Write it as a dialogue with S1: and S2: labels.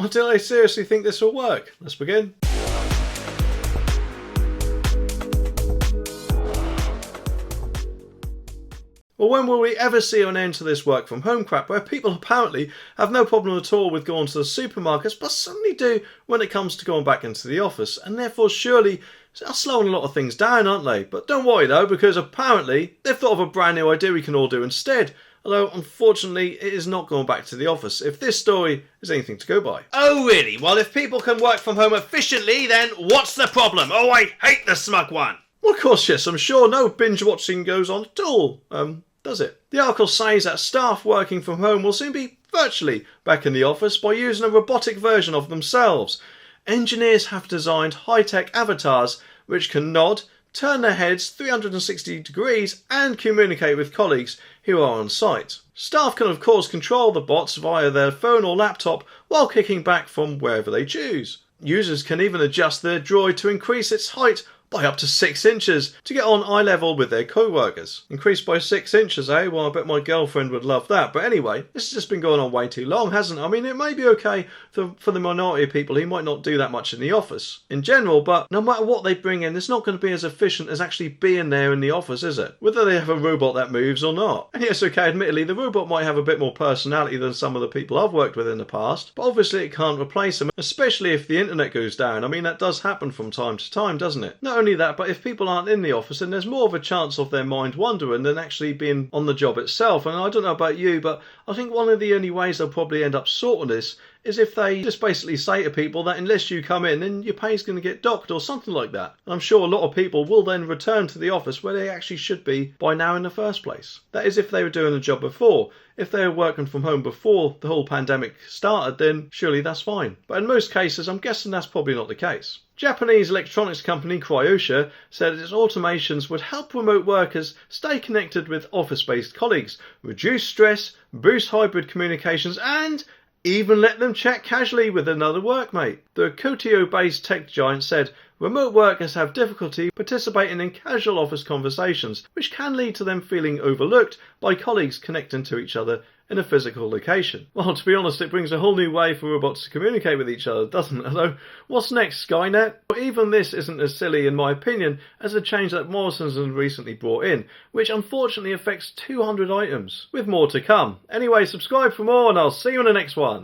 S1: Or do they seriously think this will work? Let's begin. Well, when will we ever see an end to this work from home crap where people apparently have no problem at all with going to the supermarkets but suddenly do when it comes to going back into the office, and therefore surely are slowing a lot of things down, aren't they? But don't worry though, because apparently they've thought of a brand new idea we can all do instead. Although, unfortunately, it is not going back to the office, if this story is anything to go by.
S2: Oh really? Well, if people can work from home efficiently, then what's the problem? Oh, I hate the smug one!
S1: Well, of course, yes, I'm sure no binge watching goes on at all. Does it? The article says that staff working from home will soon be virtually back in the office by using a robotic version of themselves. Engineers have designed high-tech avatars which can nod, turn their heads 360 degrees and communicate with colleagues who are on site. Staff can of course control the bots via their phone or laptop while kicking back from wherever they choose. Users can even adjust their droid to increase its height by up to 6 inches to get on eye level with their co-workers. Increased by 6 inches, eh? Well, I bet my girlfriend would love that. But anyway, this has just been going on way too long, hasn't it? I mean, it may be okay for the minority of people who might not do that much in the office in general, but no matter what they bring in, it's not going to be as efficient as actually being there in the office, is it? Whether they have a robot that moves or not. And yes, okay, admittedly, the robot might have a bit more personality than some of the people I've worked with in the past, but obviously it can't replace them, especially if the internet goes down. I mean, that does happen from time to time, doesn't it? Not only that, but if people aren't in the office, then there's more of a chance of their mind wandering than actually being on the job itself. And I don't know about you, but I think one of the only ways they'll probably end up sorting this is if they just basically say to people that unless you come in, then your pay's going to get docked or something like that. And I'm sure a lot of people will then return to the office where they actually should be by now in the first place. That is if they were doing the job before. If they were working from home before the whole pandemic started, then surely that's fine. But in most cases, I'm guessing that's probably not the case. Japanese electronics company Cryosha said its automations would help remote workers stay connected with office-based colleagues, reduce stress, boost hybrid communications, and even let them chat casually with another workmate. The Kyoto-based tech giant said remote workers have difficulty participating in casual office conversations, which can lead to them feeling overlooked by colleagues connecting to each other in a physical location. Well, to be honest, it brings a whole new way for robots to communicate with each other, doesn't it? Although, what's next, Skynet? Well, even this isn't as silly, in my opinion, as a change that Morrison's has recently brought in, which unfortunately affects 200 items, with more to come. Anyway, subscribe for more and I'll see you in the next one.